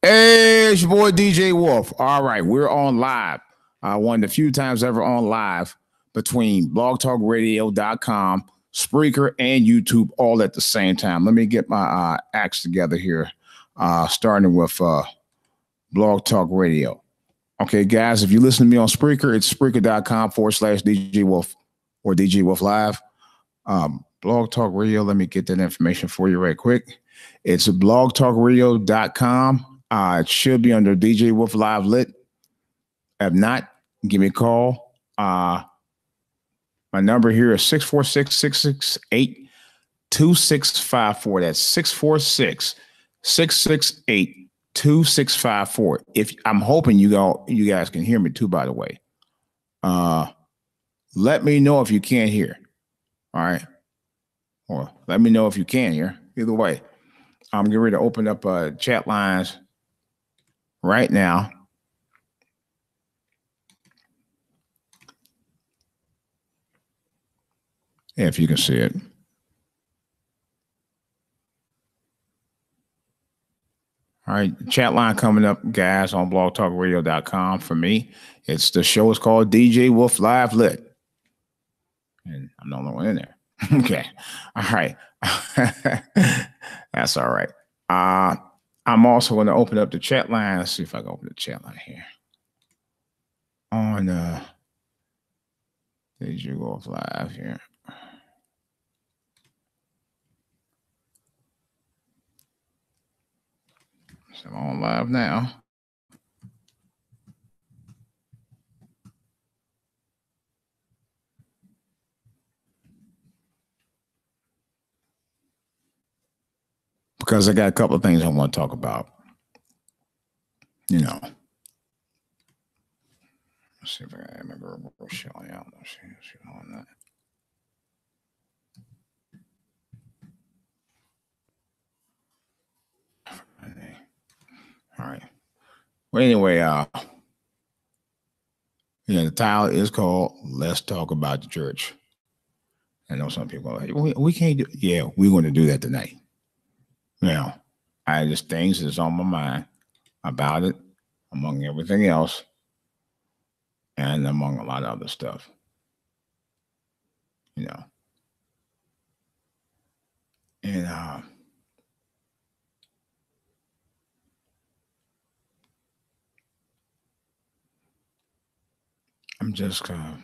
Hey, it's your boy DJ Wolf. All right, we're on live. One of the few times ever on live between blogtalkradio.com, Spreaker, and YouTube all at the same time. Let me get my acts together here, starting with Blog Talk Radio. Okay, guys, if you listen to me on Spreaker, it's Spreaker.com/DJ Wolf or DJ Wolf Live. Blog Talk Radio, let me get that information for you right quick. It's blogtalkradio.com. It should be under DJ Wolf Live Lit. If not, give me a call. My number here is 646-668-2654. That's 646-668-2654. If I'm hoping you guys can hear me too, by the way. Let me know if you can't hear. All right. Or let me know if you can hear. Either way. I'm getting ready to open up chat lines right now. If you can see it. All right, chat line coming up, guys, on blogtalkradio.com. For me, the show is called DJ Wolf Live Lit. And I'm the only one in there. Okay. All right. That's all right. I'm also going to open up the chat line. Let's see if I can open the chat line here. On DJ Wolf Live here. So I'm on live now. Because I got a couple of things I want to talk about. You know. Let's see if I remember what showing out. Let's see on that. All right. Well, anyway, the title is called "Let's Talk About the Church." I know some people are like, we can't do. Yeah, we're going to do that tonight. Now, I just things that's on my mind about it, among everything else, and among a lot of other stuff. You know, and I'm just kind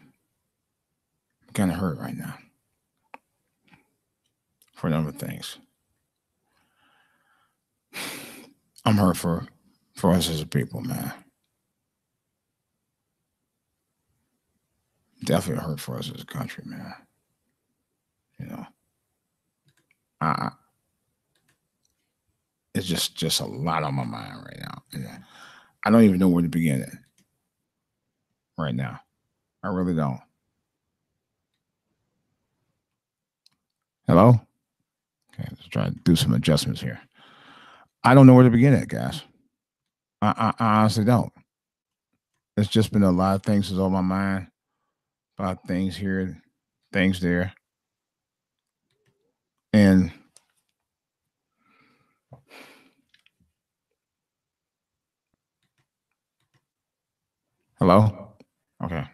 of hurt right now for a number of things. I'm hurt for us as a people, man. Definitely hurt for us as a country, man. You know, it's just a lot on my mind right now. And I don't even know where to begin at right now. I really don't. Hello? Okay, let's try to do some adjustments here. I don't know where to begin at, guys. I honestly don't. It's just been a lot of things that's on my mind. About things here, things there. And hello? Okay.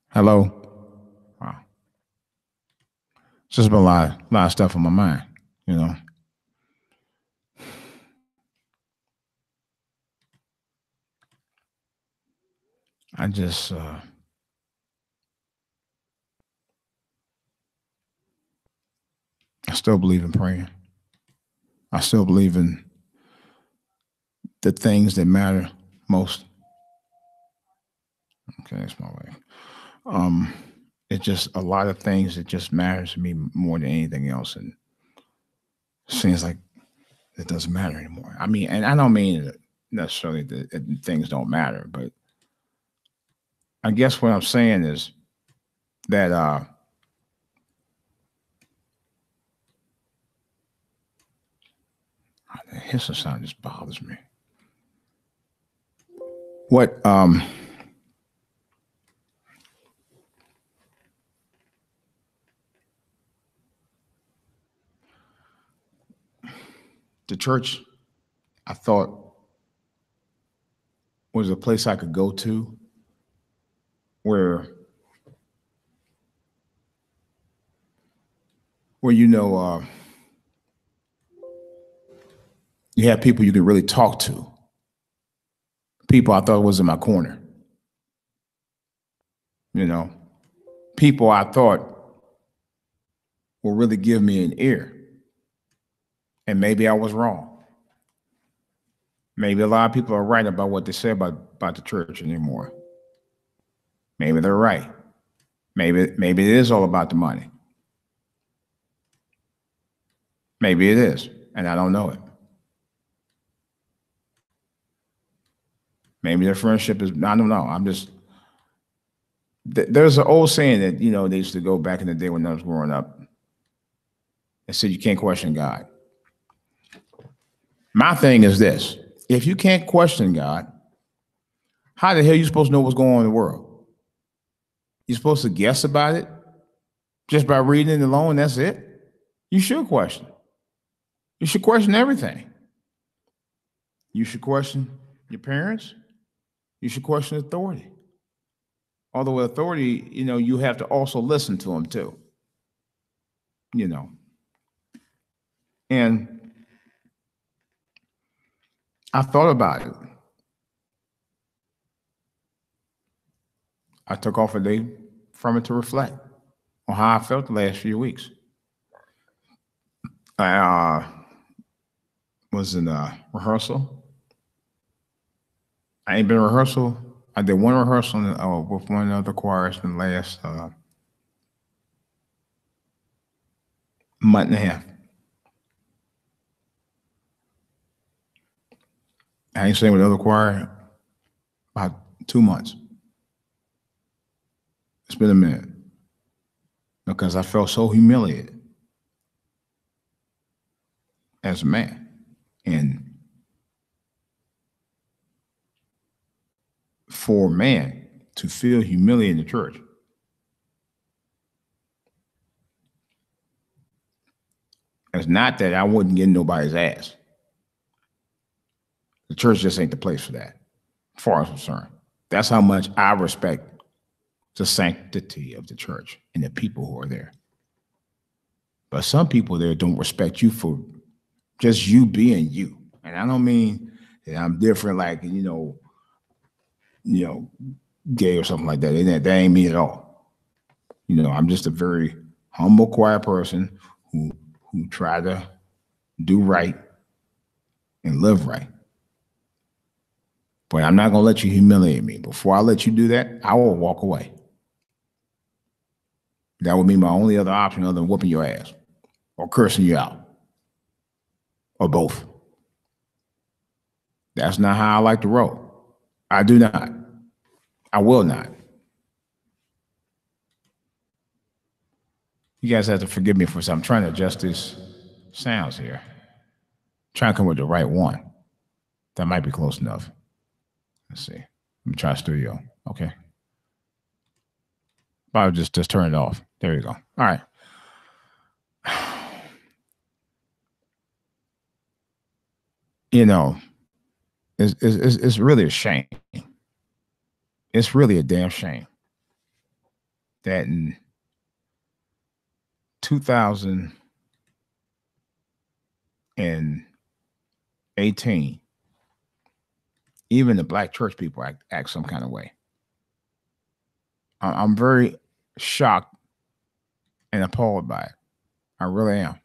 Hello? Wow. It's just been a lot of stuff on my mind, you know. I just I still believe in praying. I still believe in the things that matter most. Okay, that's my way. It's just a lot of things that just matters to me more than anything else, and it seems like it doesn't matter anymore. I mean, and I don't mean necessarily that things don't matter, but I guess what I'm saying is that the hissing sound just bothers me. What the church, I thought was a place I could go to where you know you have people you can really talk to. People I thought was in my corner. You know, people I thought will really give me an ear. And maybe I was wrong. Maybe a lot of people are right about what they say about the church anymore. Maybe they're right. Maybe it is all about the money. Maybe it is, and I don't know it. Maybe their friendship is, I don't know. I'm just, there's an old saying that, you know, they used to go back in the day when I was growing up. They said you can't question God. My thing is this: if you can't question God, how the hell are you supposed to know what's going on in the world? You're supposed to guess about it just by reading it alone, that's it? You should question. You should question everything. You should question your parents. You should question authority. Although authority, you know, you have to also listen to them too. You know. And I thought about it. I took off a day from it to reflect on how I felt the last few weeks. I was in a rehearsal. I ain't been in rehearsal. I did one rehearsal with one of the choirs in the last month and a half. I ain't sang with the other choir about 2 months. It's been a minute because I felt so humiliated as a man. And for a man to feel humiliated in the church, it's not that I wouldn't get nobody's ass. The church just ain't the place for that, as far as I'm concerned. That's how much I respect the sanctity of the church and the people who are there. But some people there don't respect you for just you being you. And I don't mean that I'm different, like, you know, gay or something like that. That ain't me at all. You know, I'm just a very humble, quiet person who try to do right and live right. But I'm not gonna let you humiliate me. Before I let you do that, I will walk away. That would be my only other option other than whooping your ass or cursing you out or both. That's not how I like to roll. I do not. I will not. You guys have to forgive me for something. I'm trying to adjust these sounds here. Trying to come with the right one. That might be close enough. Let's see. Let me try studio. Okay. I'll just turn it off. There you go. All right. You know, it's really a shame. It's really a damn shame that in 2018, even the black church people act some kind of way. I'm very shocked and appalled by it. I really am.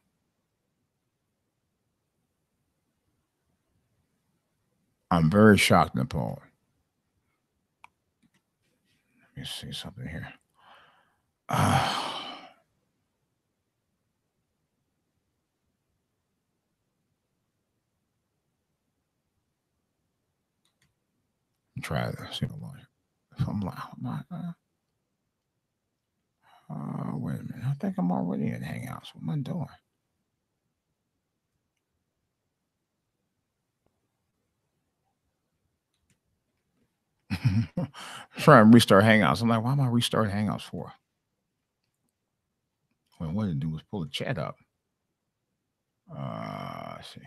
I'm very shocked and appalled. Let me see something here. Try to see if I'm loud. Wait a minute. I think I'm already in Hangouts. What am I doing? Trying to restart Hangouts. I'm like, why am I restarting Hangouts for? Well, what to do was pull the chat up. Let's see.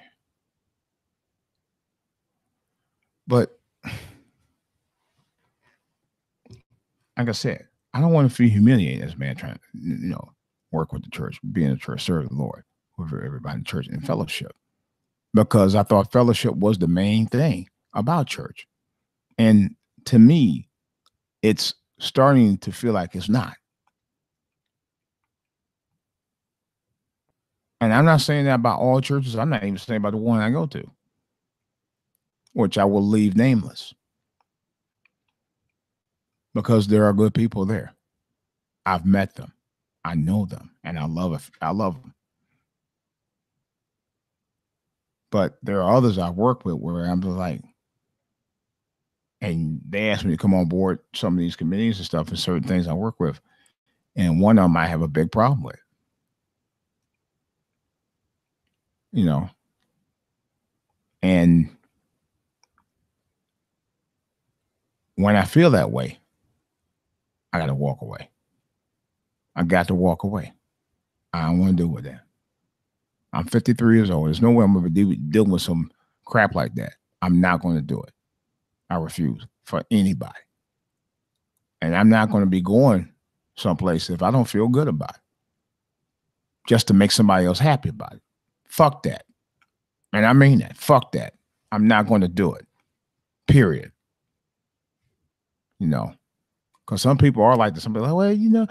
But like I said, I don't want to feel humiliated as a man trying to, work with the church, be in the church, serve the Lord, with everybody in the church and fellowship. Because I thought fellowship was the main thing about church. And to me, it's starting to feel like it's not. And I'm not saying that about all churches. I'm not even saying about the one I go to, which I will leave nameless, because there are good people there. I've met them. I know them, and I love it. I love them. But there are others I work with where I'm just like, and they ask me to come on board some of these committees and stuff and certain things I work with. And one of them I have a big problem with. And when I feel that way, I got to walk away. I got to walk away. I don't want to deal with that. I'm 53 years old. There's no way I'm going to be dealing with some crap like that. I'm not going to do it. I refuse for anybody. And I'm not going to be going someplace if I don't feel good about it, just to make somebody else happy about it. Fuck that. And I mean that. Fuck that. I'm not going to do it. Period. Because some people are like this. Some people are like, well,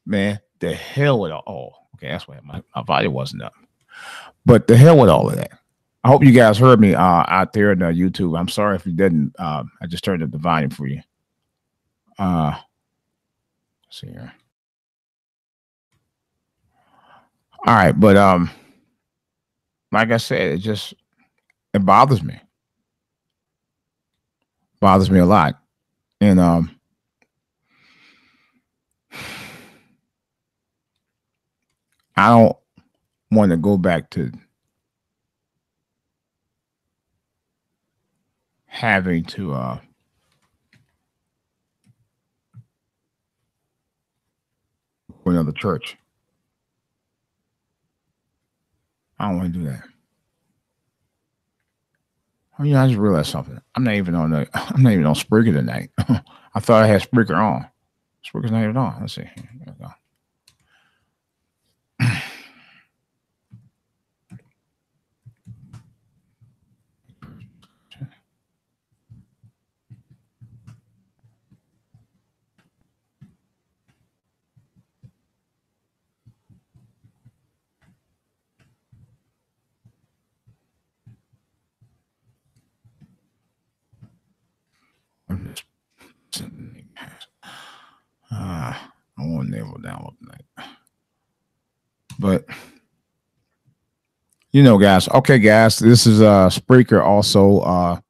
man, the hell with all. Okay, that's why my volume wasn't up. But the hell with all of that. I hope you guys heard me out there in YouTube. I'm sorry if you didn't. I just turned up the volume for you. Let's see here. All right, but like I said, it bothers me. Bothers me a lot. And I don't want to go back to having to another church. I don't want to do that. I just realized something. I'm not even on Spreaker tonight. I thought I had Spreaker on. Spreaker's not even on. Let's see. Here we go. I won't enable download tonight. But guys. Okay, guys, this is Spreaker. Also,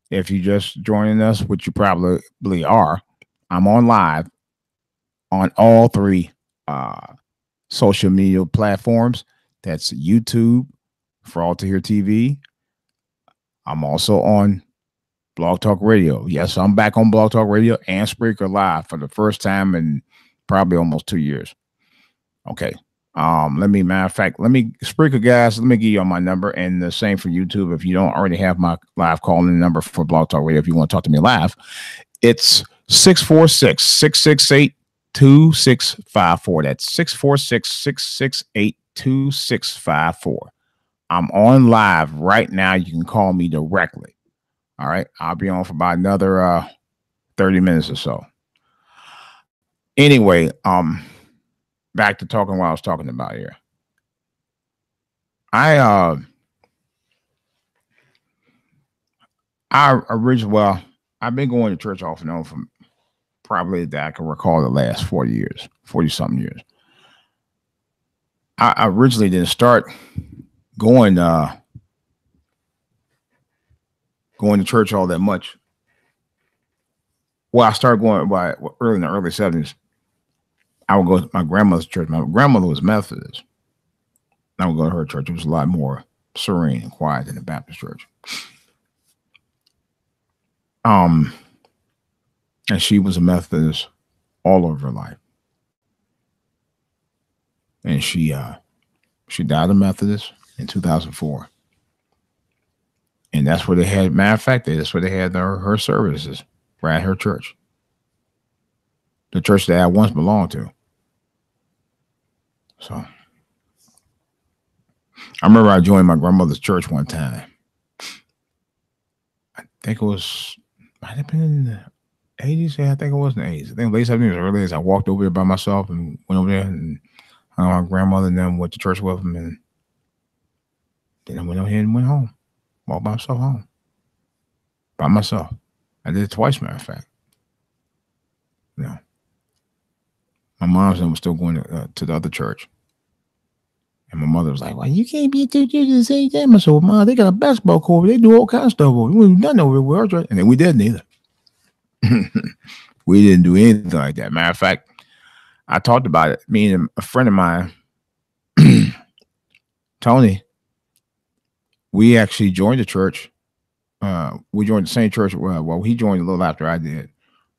if you just joining us, which you probably are, I'm on live on all three social media platforms. That's YouTube for All to Hear TV. I'm also on Blog Talk Radio. Yes, I'm back on Blog Talk Radio and Spreaker Live for the first time in probably almost 2 years. Okay. Spreaker guys, let me give you my number, and the same for YouTube. If you don't already have my live calling number for Blog Talk Radio, if you want to talk to me live, it's 646-668-2654. That's 646-668-2654. I'm on live right now. You can call me directly. All right. I'll be on for about another 30 minutes or so. Anyway, back to talking what I was talking about here. I've been going to church off and on from probably that I can recall the last 40 something years. I originally didn't start going to church all that much. Well, I started going early in the early 70s. I would go to my grandmother's church. My grandmother was Methodist. I would go to her church. It was a lot more serene and quiet than the Baptist church. And she was a Methodist all over her life. And she died a Methodist in 2004. And that's where they had, matter of fact, that's where they had her services, right at her church. the church that I once belonged to. So I remember I joined my grandmother's church one time. I think it might have been in the 80s. Yeah, I think it was in the 80s. I think late 70s or early 80s. I walked over there by myself and went over there, and my grandmother and them went to church with them, and then I went over here and went home. Walked by myself home. By myself. I did it twice, matter of fact. You know, my mom's was still going to the other church. And my mother was like, well, you can't be at two churches at the same time. I said, well, Mom, they got a basketball court. They do all kinds of stuff. We haven't done over with our church. And then we didn't either. We didn't do anything like that. Matter of fact, I talked about it. Me and a friend of mine, Tony, we actually joined the church. We joined the same church. Well, he joined a little after I did.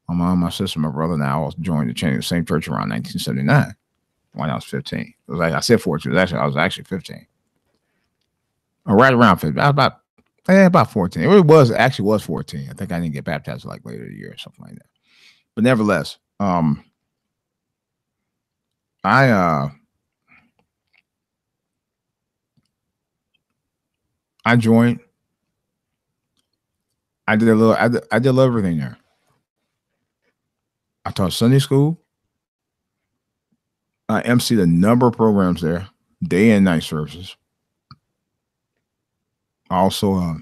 My mom, my sister, my brother, and I all joined the same church around 1979 when I was 15. It was like I said 14. I was actually 15. Or right around 15. I was about 14. It was 14. I think I didn't get baptized like later in the year or something like that. But nevertheless, I joined. I did everything there. I taught Sunday school. I emceed a number of programs there, day and night services. I also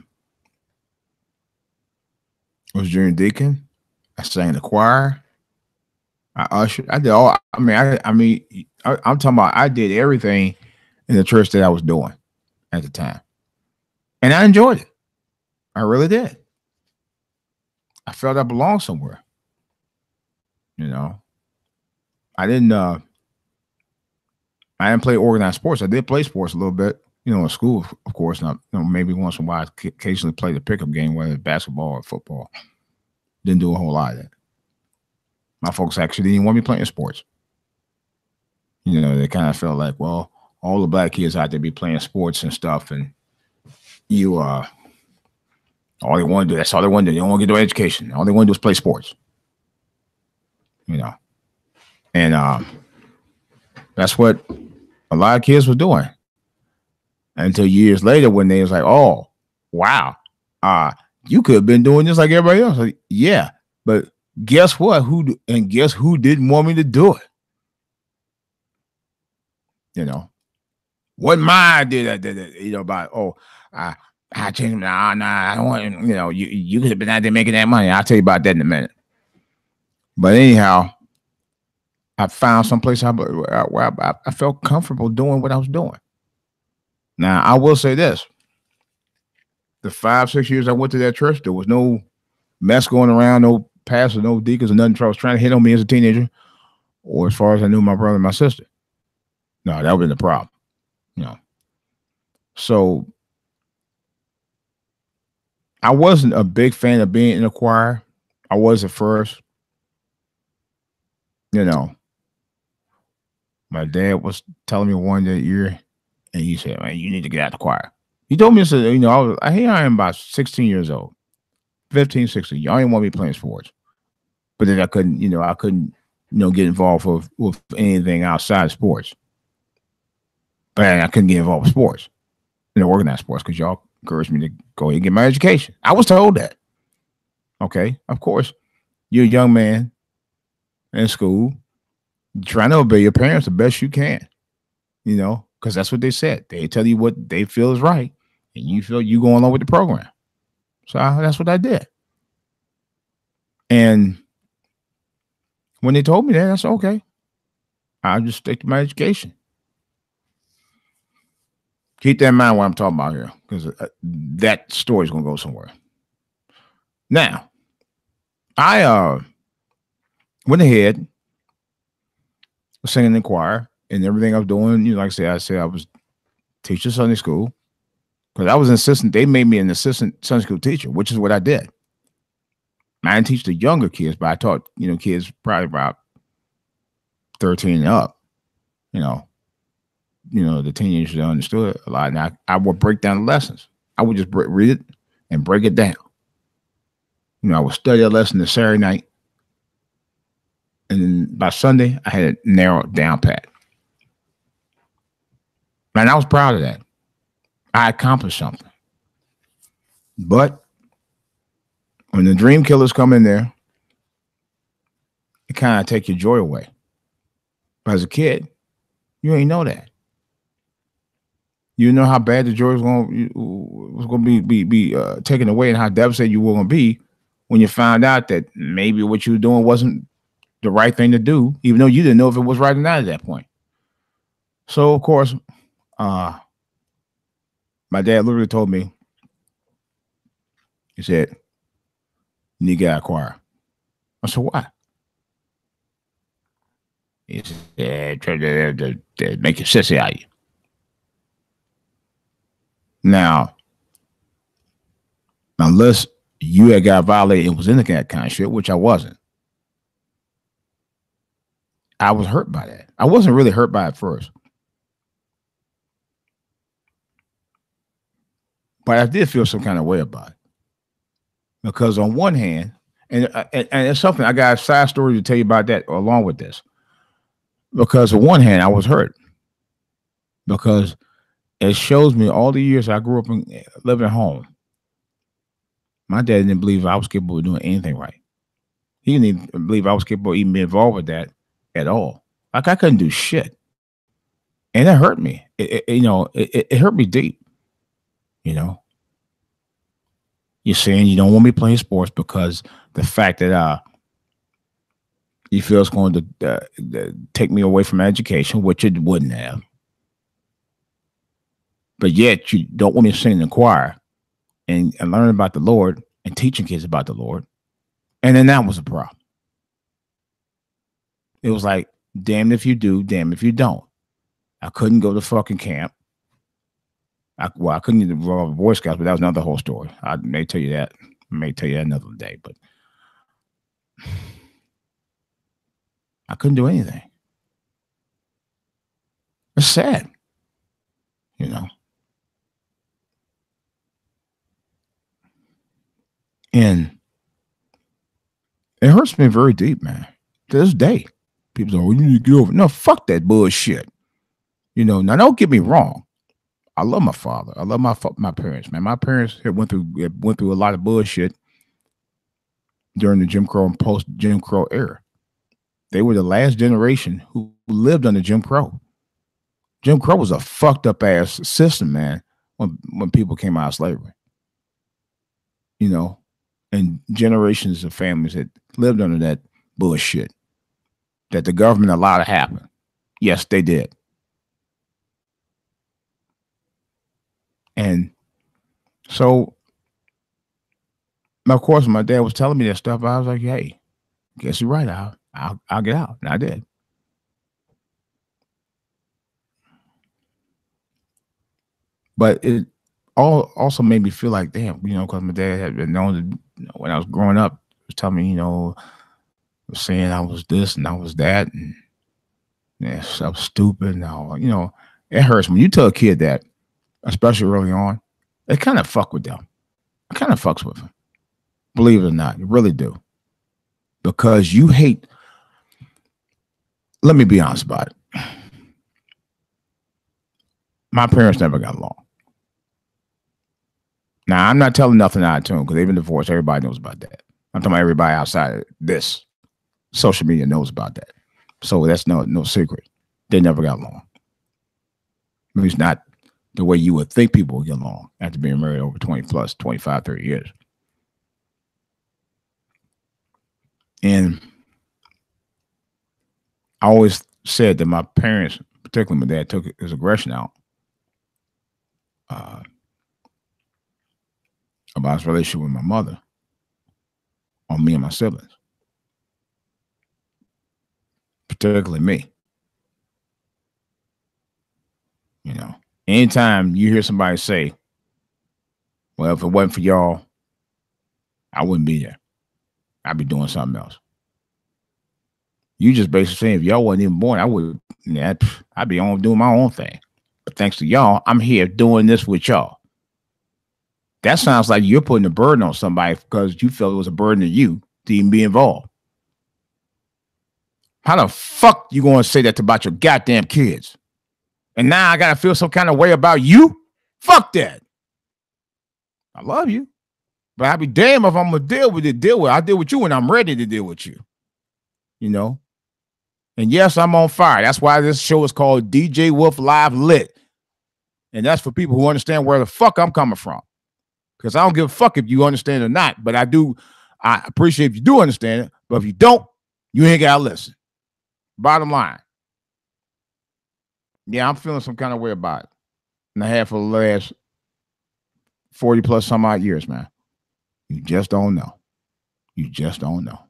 was junior deacon. I sang in the choir. I ushered. I did all. I'm talking about. I did everything in the church that I was doing at the time, and I enjoyed it. I really did. I felt I belonged somewhere. You know, I didn't play organized sports. I did play sports a little bit, in school, of course. Not, maybe once in a while, I occasionally played a pickup game, whether it's basketball or football. Didn't do a whole lot of that. My folks actually didn't want me playing sports. They kind of felt like, well, all the black kids out there be playing sports and stuff, and all they want to do, that's all they want to do. They don't want to get no education. All they want to do is play sports. And that's what a lot of kids were doing until years later when they was like, oh, wow, you could have been doing this like everybody else. Like, yeah, but guess what? Guess who didn't want me to do it? What my idea that about, I changed. Nah, I don't want. You could have been out there making that money. I'll tell you about that in a minute. But anyhow, I found some place where I felt comfortable doing what I was doing. Now, I will say this. The 5-6 years I went to that church, there was no mess going around, no pastor, no deacons, or nothing. I was trying to hit on me as a teenager, or as far as I knew my brother and my sister. No, that was the problem. So I wasn't a big fan of being in a choir. I was at first. My dad was telling me one day year, and he said, man, you need to get out of the choir. He told me, here I am about 16 years old, 15, 16. Y'all didn't want me playing sports. But then I couldn't get involved with anything outside sports. But I couldn't get involved with sports, organized sports, because y'all encouraged me to go ahead and get my education. I was told that. Okay, of course, you're a young man in school, trying to obey your parents the best you can, because that's what they said. They tell you what they feel is right, and you feel you go along with the program. So that's what I did. And when they told me that, I said, okay, I'll just stick to my education. Keep that in mind what I'm talking about here, because that story's going to go somewhere. Now, I went ahead, was singing in the choir, and everything I was doing, like I said I was teaching Sunday school, because I was an assistant. They made me an assistant Sunday school teacher, which is what I did. I didn't teach the younger kids, but I taught, kids probably about 13 and up, the teenagers that understood a lot. And I would break down the lessons. I would just read it and break it down. I would study a lesson this Saturday night. And then by Sunday, I had it narrowed down pat. And I was proud of that. I accomplished something. But when the dream killers come in there, it kind of take your joy away. But as a kid, you ain't know that. You know how bad the joy was going to be taken away, and how devastated you were going to be when you found out that maybe what you were doing wasn't the right thing to do, even though you didn't know if it was right or not at that point. So, of course, my dad literally told me, he said, "You need to get out of choir." I said, "Why?" He said, "Try to make a sissy out of you." Now, unless you had got violated and was in that kind of shit, which I wasn't, I was hurt by that. I wasn't really hurt by it first, but I did feel some kind of way about it. Because on one hand, and it's something, I got a side story to tell you about that along with this. Because on one hand, I was hurt because it shows me all the years I grew up living at home. My dad didn't believe I was capable of doing anything right. He didn't even believe I was capable of even being involved with that at all. Like I couldn't do shit, and it hurt me. It hurt me deep. You know, you're saying you don't want me playing sports because the fact that you feel it's going to take me away from education, which it wouldn't have. But yet you don't want me singing in the choir and learning about the Lord and teaching kids about the Lord. And then that was a problem. It was like, damn if you do, damn if you don't. I couldn't go to fucking camp. I couldn't get involved with Boy Scouts, but that was another whole story. I may tell you that. I may tell you that another day, but I couldn't do anything. It's sad, you know. And it hurts me very deep, man. To this day, people say, "Oh, you need to get over it." No, fuck that bullshit. You know, now don't get me wrong. I love my father. I love my parents, man. My parents went through a lot of bullshit during the Jim Crow and post Jim Crow era. They were the last generation who lived under Jim Crow. Jim Crow was a fucked up ass system, man, when people came out of slavery. You know, and generations of families that lived under that bullshit that the government allowed to happen. Yes, they did. And so, of course, my dad was telling me that stuff. I was like, "Hey, guess you're right. I'll get out," and I did. But it also made me feel like, damn, you know, because my dad had been known to, when I was growing up, was telling me, you know, saying I was this and I was that, and yeah, so stupid. Now, you know, it hurts when you tell a kid that, especially early on. It kind of fuck with them. It kind of fucks with them. Believe it or not, you really do. Because you hate. Let me be honest about it. My parents never got along. Now, I'm not telling nothing out of tune because they've been divorced. Everybody knows about that. I'm talking about everybody outside of this. Social media knows about that. So that's no secret. They never got along. At least not the way you would think people would get along after being married over 20 plus, 25, 30 years. And I always said that my parents, particularly my dad, took his aggression out about his relationship with my mother on me and my siblings, particularly me. You know, anytime you hear somebody say, "Well, if it wasn't for y'all, I wouldn't be there. I'd be doing something else." You just basically saying, if y'all wasn't even born, I'd be on doing my own thing. But thanks to y'all, I'm here doing this with y'all. That sounds like you're putting a burden on somebody because you felt it was a burden to you to even be involved. How the fuck you gonna say that about your goddamn kids? And now I gotta feel some kind of way about you? Fuck that. I love you. But I'll be damned if I'm gonna deal with it. I deal with you when I'm ready to deal with you. You know? And yes, I'm on fire. That's why this show is called DJ Wolf Live Lit. And that's for people who understand where the fuck I'm coming from. Because I don't give a fuck if you understand or not. But I appreciate if you do understand it. But if you don't, you ain't gotta listen. Bottom line. Yeah, I'm feeling some kind of way about it. And I have for the last 40 plus some odd years, man. You just don't know. You just don't know.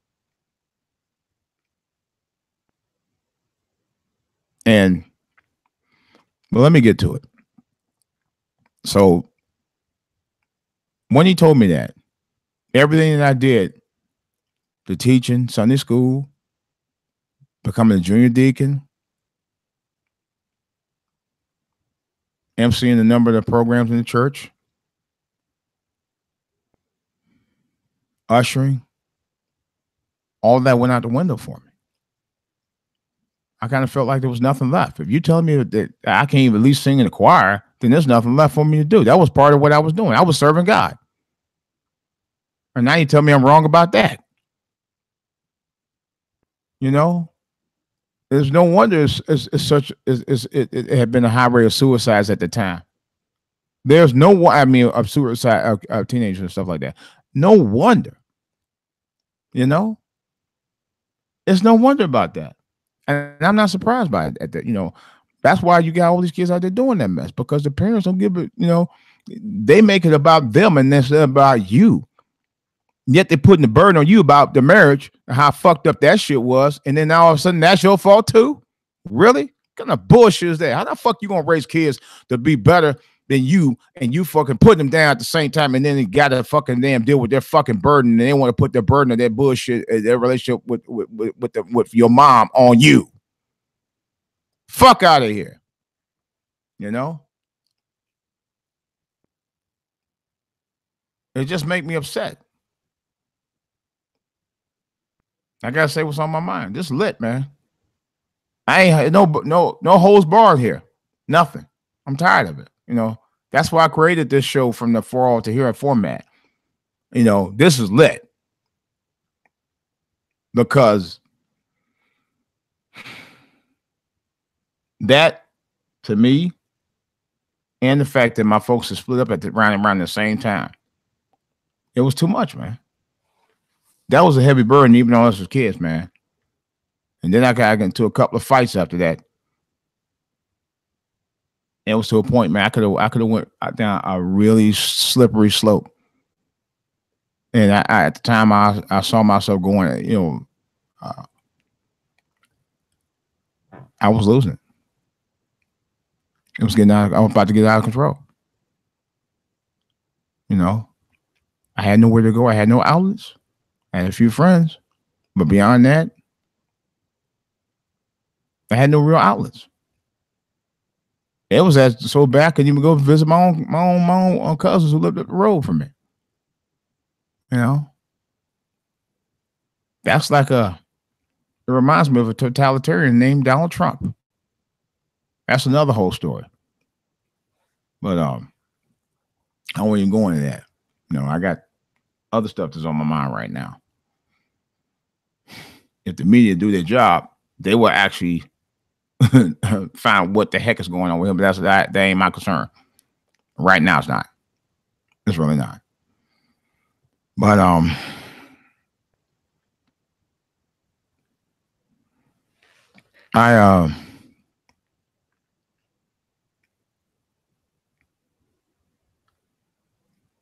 And, well, let me get to it. So, when he told me that, everything that I did, the teaching, Sunday school, becoming a junior deacon, emceeing a number of the programs in the church, ushering, all that went out the window for me. I kind of felt like there was nothing left. If you tell me that I can't even at least sing in the choir, then there's nothing left for me to do. That was part of what I was doing. I was serving God. And now you tell me I'm wrong about that. You know? There's no wonder it had been a high rate of suicides at the time. There's no, of suicide of teenagers and stuff like that. No wonder. You know? It's no wonder about that. And I'm not surprised by it. You know, that's why you got all these kids out there doing that mess, because the parents don't give it, you know, they make it about them and it's about you. Yet they're putting the burden on you about the marriage and how fucked up that shit was. And then all of a sudden that's your fault too? Really? What kind of bullshit is that? How the fuck you gonna raise kids to be better than you, and you fucking putting them down at the same time, and then they gotta fucking damn deal with their fucking burden, and they want to put their burden of their bullshit, their relationship with your mom on you? Fuck out of here. You know? It just make me upset. I gotta say what's on my mind. This lit, man. I ain't no holds barred here. Nothing. I'm tired of it. You know, that's why I created this show from the For All to Hear format. You know, this is lit. Because that, to me, and the fact that my folks are split up at around the same time, it was too much, man. That was a heavy burden, even on us as kids, man. And then I got into a couple of fights after that. It was to a point, man, I could have went down a really slippery slope. And I at the time, I saw myself going, you know, I was losing it. It was getting out. I was about to get out of control. You know, I had nowhere to go. I had no outlets. I had a few friends, but beyond that, I had no real outlets. It was so bad I couldn't even go visit my own cousins who lived up the road from me. You know, that's like it reminds me of a totalitarian named Donald Trump. That's another whole story. But I won't even go into that. You know, I got other stuff that's on my mind right now. If the media do their job, they will actually find what the heck is going on with him. But that ain't my concern. Right now, it's not. It's really not. But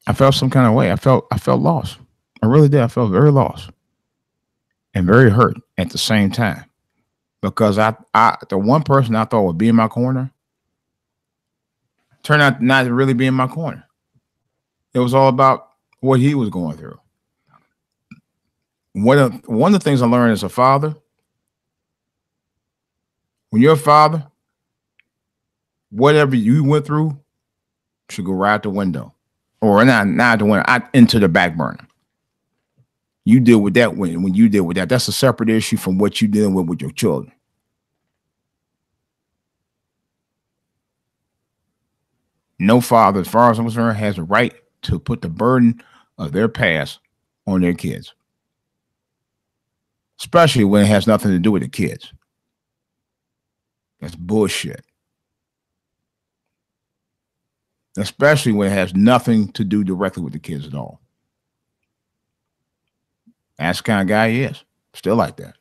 I felt some kind of way. I felt lost. I really did. I felt very lost and very hurt at the same time, because the one person I thought would be in my corner turned out not to really be in my corner. It was all about what he was going through. One of the things I learned as a father, when you're a father, whatever you went through should go right out the window, or not the window, into the back burner. You deal with that when you deal with that. That's a separate issue from what you're dealing with your children. No father, as far as I'm concerned, has a right to put the burden of their past on their kids, especially when it has nothing to do with the kids. That's bullshit. Especially when it has nothing to do directly with the kids at all. That's the kind of guy he is. Still like that.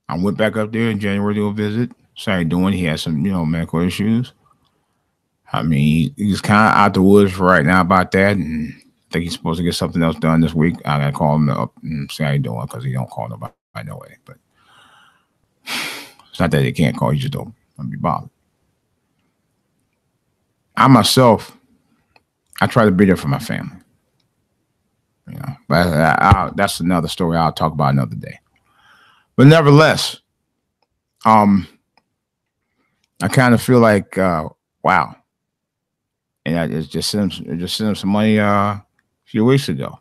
I went back up there in January to go visit. Started doing. He had some, medical issues. I mean, he's kind of out the woods right now about that, and I think he's supposed to get something else done this week. I gotta call him up and see how he's doing because he don't call nobody no way. But it's not that he can't call; he just don't be bothered. I myself, I try to be there for my family. But that's another story I'll talk about another day. But nevertheless, I kind of feel like wow. And I just sent him some money a few weeks ago.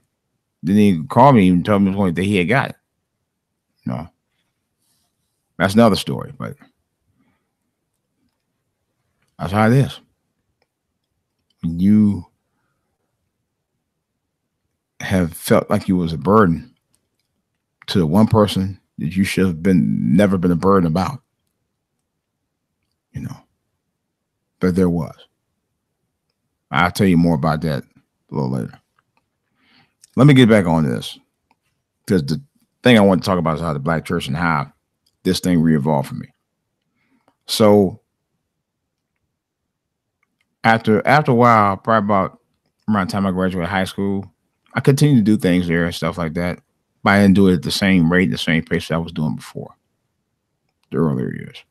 Didn't even call me and tell me that he had got it. No. That's another story, but that's how it is. When you have felt like you was a burden to the one person that you should have never been a burden about. But there was. I'll tell you more about that a little later. Let me get back on this, because the thing I want to talk about is how the black church and how this thing re-evolved for me. So after a while, probably about around the time I graduated high school, I continued to do things there and stuff like that, but I didn't do it at the same rate, the same pace that I was doing before, the earlier years.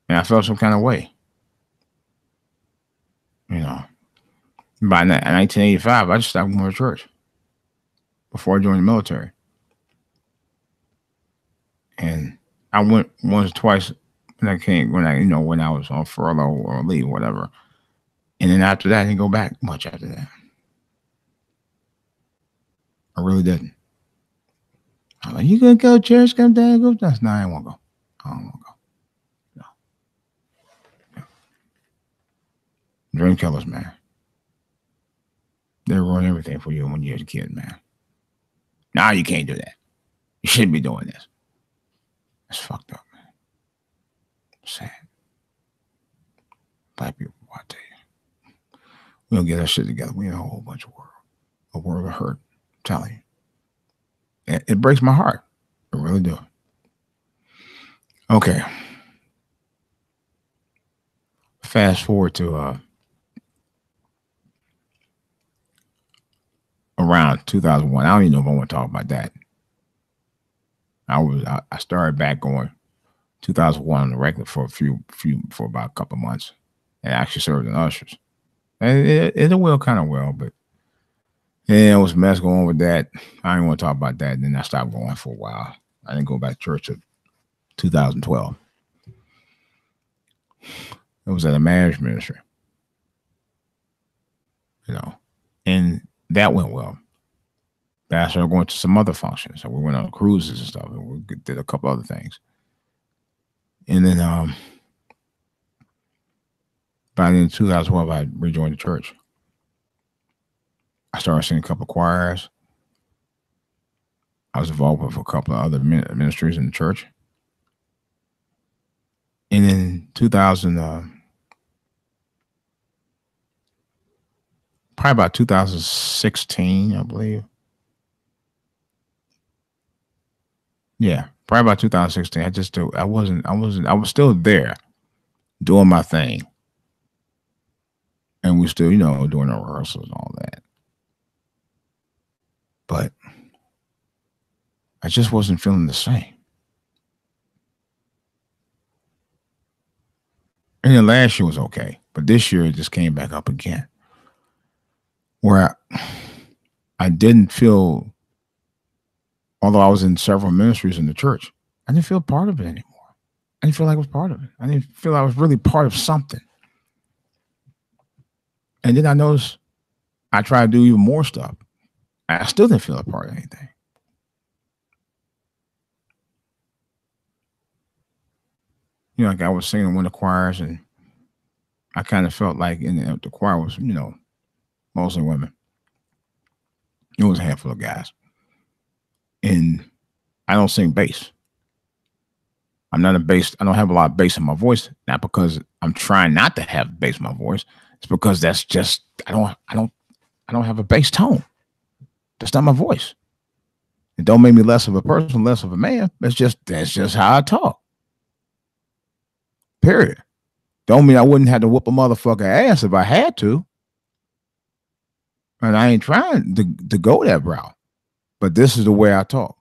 And I felt some kind of way. By 1985, I just stopped going to church before I joined the military. And I went once or twice when I was on furlough or leave or whatever. And then after that, I didn't go back much after that. I really didn't. I'm like, you gonna go to church, come down, go? No, I don't want to go. I don't want to go. No. Dream killers, man. They ruin everything for you when you're a kid, man. Now you can't do that. You shouldn't be doing this. That's fucked up, man. Sad. Black people, I tell you. We don't get that shit together. We in a whole bunch of a world of hurt. I'm telling you. It breaks my heart. It really do. Okay. Fast forward to around 2001. I don't even know if I want to talk about that. I started back going 2001 on the regular for for about a couple of months, and actually served in ushers. And it went kind of well, but there was a mess going on with that. I didn't want to talk about that. And then I stopped going for a while. I didn't go back to church until 2012. It was at a marriage ministry, and that went well. But I started going to some other functions. So we went on cruises and stuff, and we did a couple other things. And then by the end of 2012, I rejoined the church. I started singing a couple of choirs. I was involved with a couple of other ministries in the church. And in 2000, probably about 2016, I believe. Yeah, probably about 2016. I was still there doing my thing. And we still, doing our rehearsals and all that. But I just wasn't feeling the same. And then last year was okay, but this year it just came back up again. Where I didn't feel, although I was in several ministries in the church, I didn't feel part of it anymore. I didn't feel like I was part of it. I didn't feel I was really part of something. And then I noticed I tried to do even more stuff. I still didn't feel a part of anything. You know, like I was singing in one of the choirs, and I kind of felt like in the choir was, you know, mostly women. It was a handful of guys. And I don't sing bass. I'm not a bass. I don't have a lot of bass in my voice. Not because I'm trying not to have bass in my voice. It's because that's just I don't have a bass tone. That's not my voice. It don't make me less of a person, less of a man. That's just how I talk. Period. Don't mean I wouldn't have to whoop a motherfucker ass if I had to. And I ain't trying to go that route. But this is the way I talk.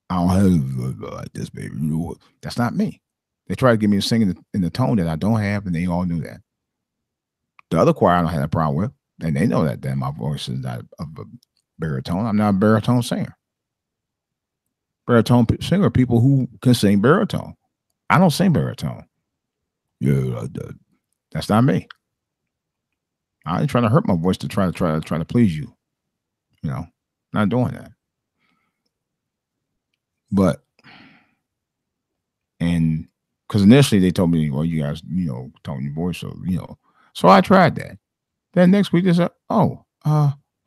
I don't have like this, baby. That's not me. They try to get me to sing in the tone that I don't have, and they all knew that. The other choir I don't have a problem with, and they know that my voice is not of a baritone. I'm not a baritone singer. Baritone singer are people who can sing baritone. I don't sing baritone. Yeah, that's not me. I ain't trying to hurt my voice to try to please you. You know, not doing that. But and because initially they told me, well, you guys, you know, tone your voice, so you know. So I tried that. Then next week they said, oh,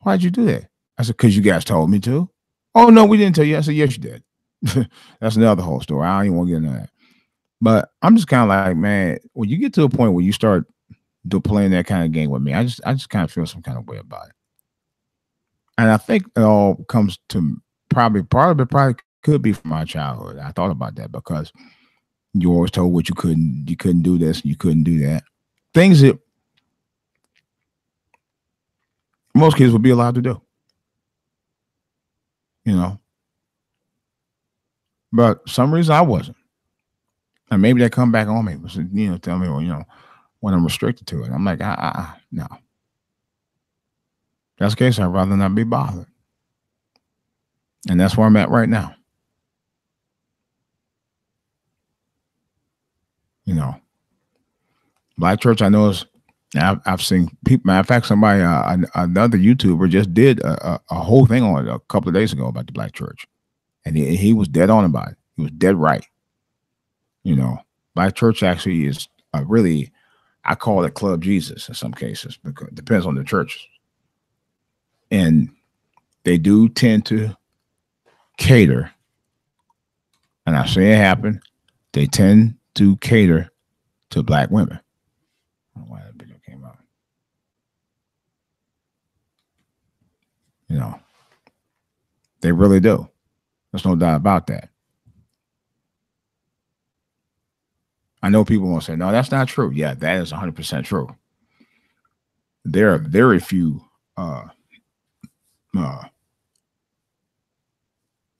why'd you do that? I said, because you guys told me to. Oh no, we didn't tell you. I said, yes, you did. That's another whole story. I don't even want to get into that. But I'm just kind of like, man, when you get to a point where you start playing that kind of game with me, I just kind of feel some kind of way about it. And I think it all comes to probably part of it probably could be from my childhood. I thought about that because you always told what you couldn't do this, you couldn't do that. Things that most kids would be allowed to do. You know. But some reason I wasn't. And maybe they come back on me, you know, tell me, well, you know, when I'm restricted to it. I'm like, no. That's the case. I'd rather not be bothered. And that's where I'm at right now. You know, Black church, I know is, I've seen people, matter of fact, somebody, another YouTuber just did a whole thing on it a couple of days ago about the Black church. And he was dead on about it. He was dead right. You know, Black church actually is really, I call it Club Jesus in some cases, because it depends on the church. And they do tend to cater, and I see it happen. They tend to cater to Black women. I don't know why that video came out. You know, they really do. There's no doubt about that. I know people won't say, no, that's not true. Yeah, that is 100% true. There are very few men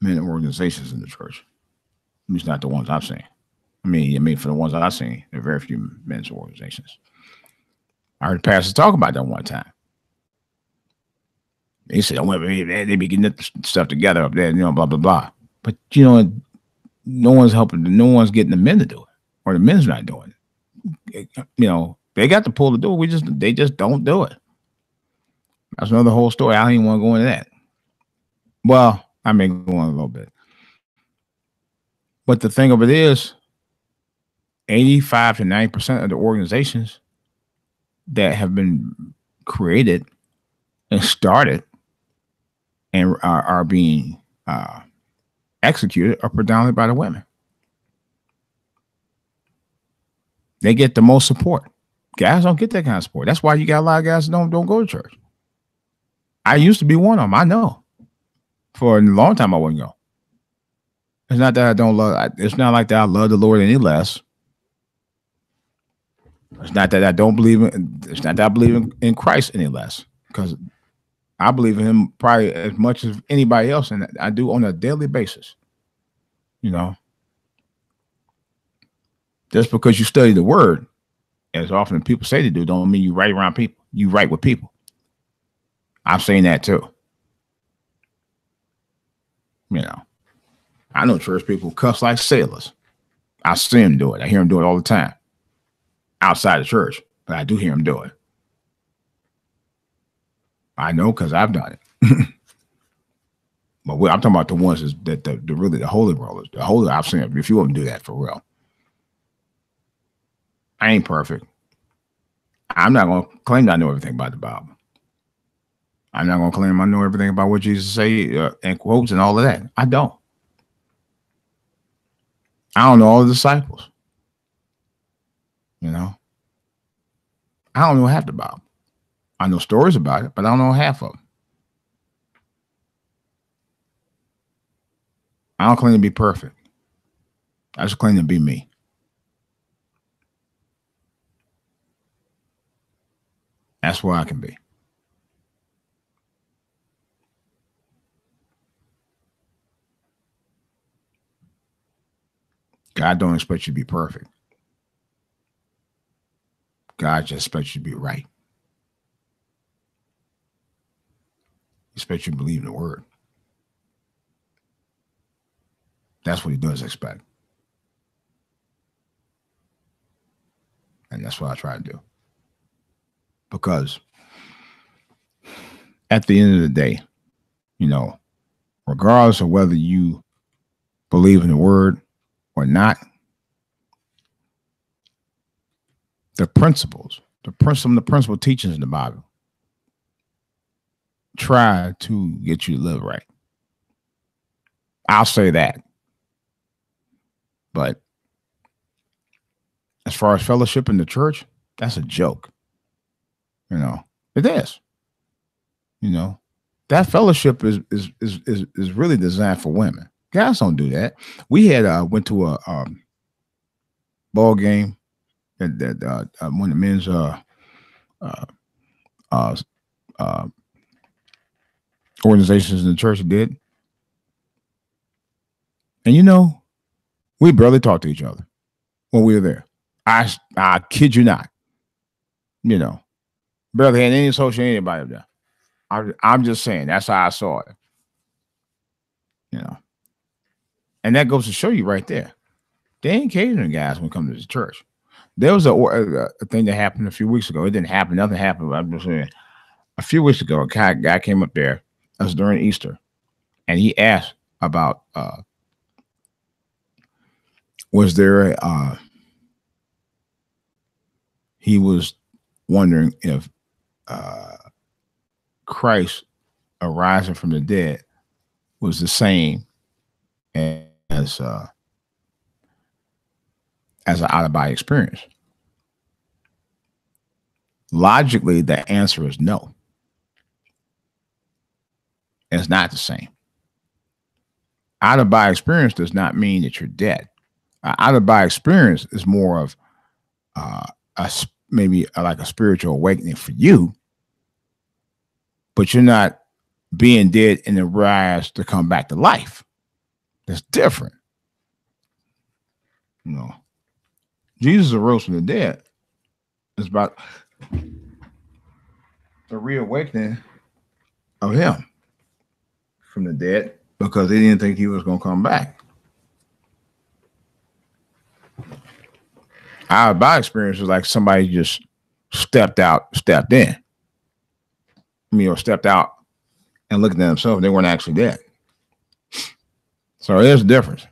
and organizations in the church. At least not the ones I've seen. I mean, for the ones that I've seen, there are very few men's organizations. I heard pastors talk about that one time. They said, oh, they be getting stuff together up there, you know, blah, blah, blah. But, you know, no one's helping, no one's getting the men to do it, or the men's not doing it. You know, they got the pull to do it. They just don't do it. That's another whole story. I don't even want to go into that. Well, I may go on a little bit. But the thing of it is, 85 to 90% of the organizations that have been created and started and are being executed are predominantly by the women. They get the most support. Guys don't get that kind of support. That's why you got a lot of guys that don't go to church. I used to be one of them. I know. For a long time, I wouldn't go. It's not that I don't love. It's not like that I love the Lord any less. It's not that I don't believe in. It's not that I believe in Christ any less, because I believe in Him probably as much as anybody else, and I do on a daily basis. You know, just because you study the Word, as often as people say they do, don't mean you right around people. You right with people. I've seen that too. You know, I know church people cuss like sailors. I see them do it. I hear them do it all the time. Outside the church, but I do hear them do it. I know because I've done it. But I'm talking about the ones that the really the holy rollers, the holy. I've seen it. If you wouldn't do that for real, I ain't perfect. I'm not gonna claim that I know everything about the Bible. I'm not gonna claim I know everything about what Jesus say and quotes and all of that. I don't. I don't know all the disciples. You know, I don't know half the Bible. I know stories about it, but I don't know half of them. I don't claim to be perfect. I just claim to be me. That's where I can be. God don't expect you to be perfect. God just expects you to be right. He expects you to believe in the word. That's what he does expect. And that's what I try to do. Because at the end of the day, you know, regardless of whether you believe in the word or not, the principle teachings in the Bible try to get you to live right. I'll say that. But as far as fellowship in the church, that's a joke. You know, it is. You know, that fellowship is really designed for women. Guys don't do that. We had went to a ball game that one of the men's uh, uh, organizations in the church did, and you know, we barely talked to each other when we were there. I kid you not. You know, barely had any association with anybody there. I'm just saying that's how I saw it. You know, and that goes to show you right there. They ain't catering guys when it comes to the church. There was a thing that happened a few weeks ago. It didn't happen. Nothing happened. But I'm just saying. A few weeks ago, a guy came up there. That was during Easter, and he asked about was there he was wondering if Christ arising from the dead was the same as an out of body experience. Logically, the answer is no. It's not the same. Out of body experience does not mean that you're dead. Out of body experience is more of maybe like a spiritual awakening for you, but you're not being dead in the rise to come back to life. That's different. You know, Jesus arose from the dead. It's about the reawakening of him from the dead because they didn't think he was going to come back. Our body experience is like somebody just stepped in. Or stepped out and looked at themselves. They weren't actually dead. So there's a difference.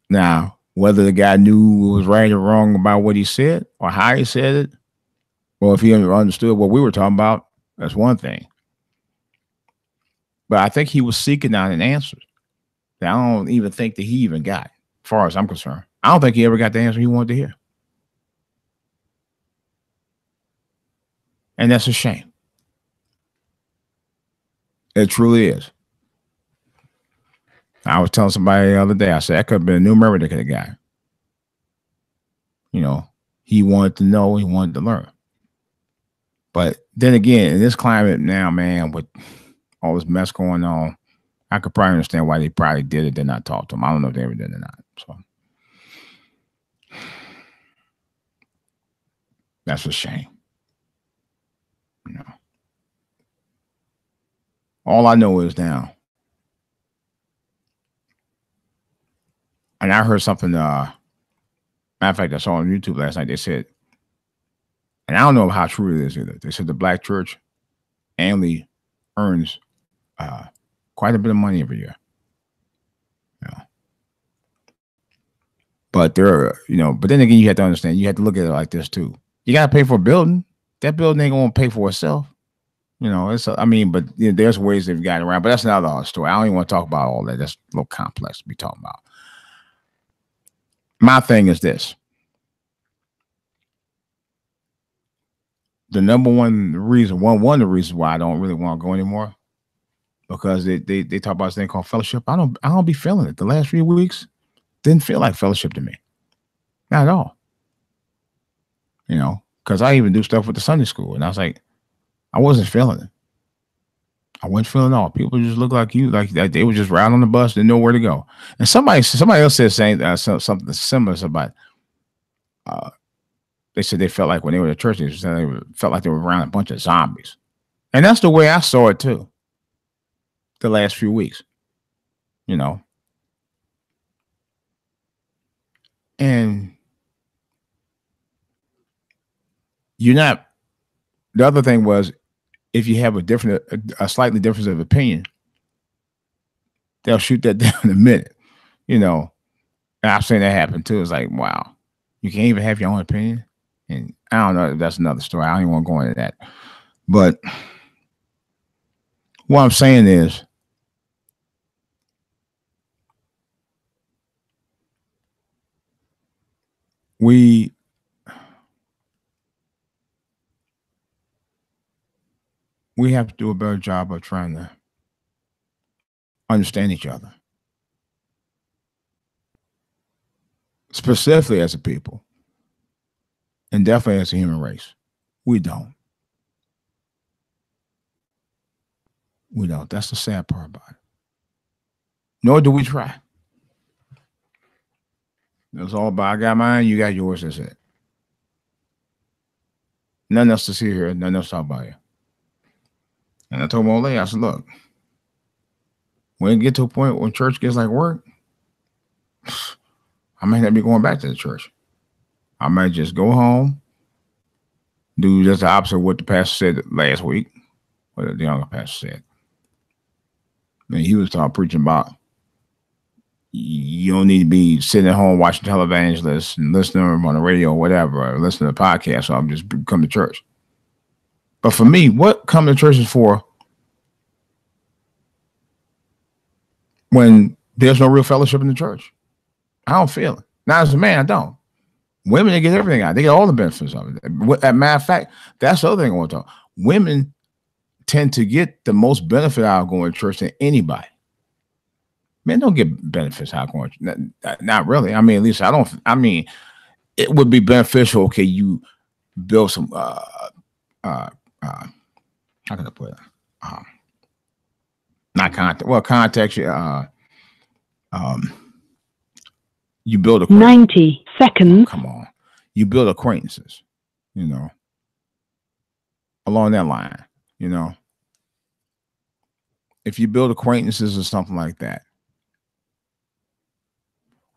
Now, whether the guy knew it was right or wrong about what he said or how he said it, or if he understood what we were talking about, that's one thing. But I think he was seeking out an answer that I don't even think that he even got, as far as I'm concerned. I don't think he ever got the answer he wanted to hear. And that's a shame. It truly is. I was telling somebody the other day, I said, that could have been a new memory that could have got. You know, he wanted to know, he wanted to learn. But then again, in this climate now, man, with all this mess going on, I could probably understand why they probably did not talk to him. I don't know if they ever did or not. So that's a shame. You know. All I know is now, and I heard something, matter of fact, I saw on YouTube last night, they said And I don't know how true it is either. They said the black church annually earns uh, quite a bit of money every year. You know? But but then again, you have to understand, you have to look at it like this too. You got to pay for a building. That building ain't going to pay for itself. But there's ways they've gotten around, but that's another story. I don't even want to talk about all that. That's a little complex to be talking about. My thing is this. The number one reason, one of the reasons why I don't really want to go anymore, because they talk about this thing called fellowship. I don't be feeling it. The last few weeks didn't feel like fellowship to me. Not at all. Because I even do stuff with the Sunday school, and I was like, I wasn't feeling it. I wasn't feeling it all. People just look like you, like they were just riding on the bus, didn't know where to go. And somebody else said something similar about. They said they felt like when they were at church, they felt like they were around a bunch of zombies, and that's the way I saw it too. The last few weeks, and you're not. The other thing was, if you have a slightly difference of opinion, they'll shoot that down in a minute, And I've seen that happen too. It's like, wow, you can't even have your own opinion. And I don't know. That's another story. I don't even want to go into that. But what I'm saying is, we have to do a better job of trying to understand each other, specifically as a people, and definitely as a human race. We don't. That's the sad part about it. Nor do we try. It's all about, I got mine, you got yours, that's it. Nothing else to see here, nothing else to talk about here. And I told my old lady, I said, look, when it get to a point when church gets like work, I might not be going back to the church. I might just go home, do just the opposite of what the pastor said last week, what the younger pastor said. And he was preaching about you don't need to be sitting at home watching televangelists and listening to them on the radio or whatever, or listening to podcasts. So I'm just come to church. But for me, what coming to church is for when there's no real fellowship in the church? I don't feel it. Now, as a man, I don't. Women, they get everything out. They get all the benefits of it. As a matter of fact, that's the other thing I want to talk. Women tend to get the most benefit out of going to church than anybody. Men don't get benefits out of going to church. Not really. I mean, at least I don't. I mean, it would be beneficial. Okay, you build some. How can I put it? Not contact. Well, context. You build 90 seconds. Oh, come on. You build acquaintances, along that line, If you build acquaintances or something like that.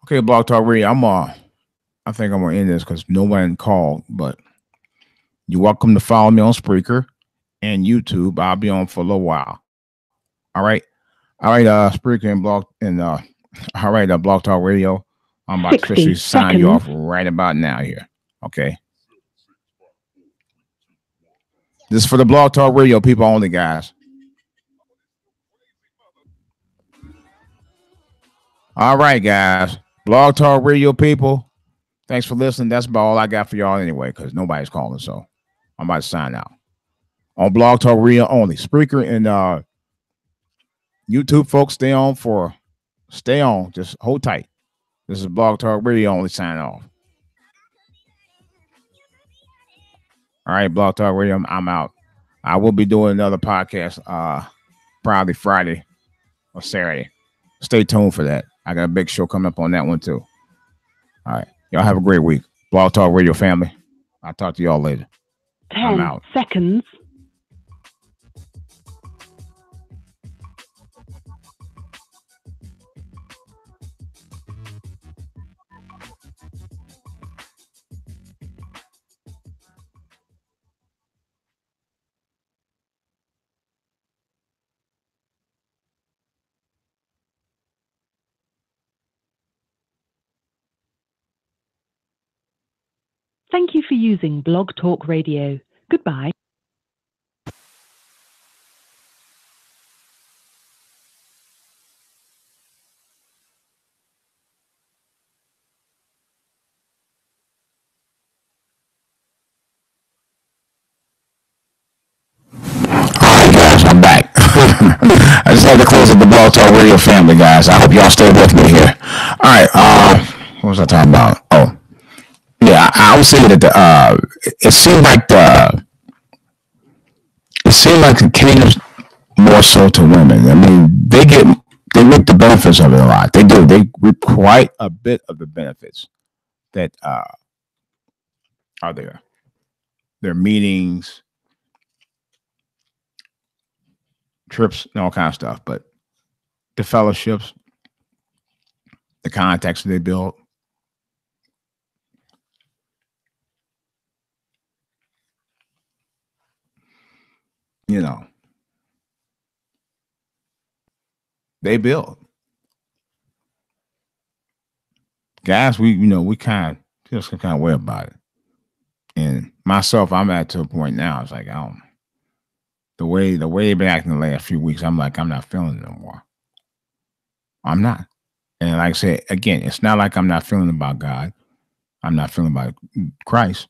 Okay, Blog Talk Radio, I think I'm going to end this because no one called, but you're welcome to follow me on Spreaker and YouTube. I'll be on for a little while. All right. Spreaker and Blog Blog Talk Radio. I'm about to officially sign you off right about now here. Okay. This is for the Blog Talk Radio people only, guys. All right, guys. Blog Talk Radio people, thanks for listening. That's about all I got for y'all anyway, because nobody's calling. So I'm about to sign out. On Blog Talk Radio only. Spreaker and YouTube folks, stay on. Just hold tight. This is Blog Talk Radio only, sign off. All right, Blog Talk Radio, I'm out. I will be doing another podcast probably Friday or Saturday. Stay tuned for that. I got a big show coming up on that one too. All right. Y'all have a great week. Blog Talk Radio family. I'll talk to y'all later. 10 seconds. Thank you for using Blog Talk Radio. Goodbye. I'm back. I just had to close up the Blog Talk Radio family, guys. I hope y'all stay with me here. All right. What was I talking about? Oh, yeah. I would say that it seemed like it caters more so to women. I mean, they reap the benefits of it a lot. They do. They reap quite a bit of the benefits that are there. Their meetings, trips, and all kinds of stuff. But the fellowships, the contacts that they build, you know, they build. Guys, we kind of feel some kind of way about it. And myself, I'm at to a point now. It's like the way they've been acting the last few weeks. I'm like, I'm not feeling it no more. I'm not. And like I said, again, it's not like I'm not feeling about God. I'm not feeling about Christ.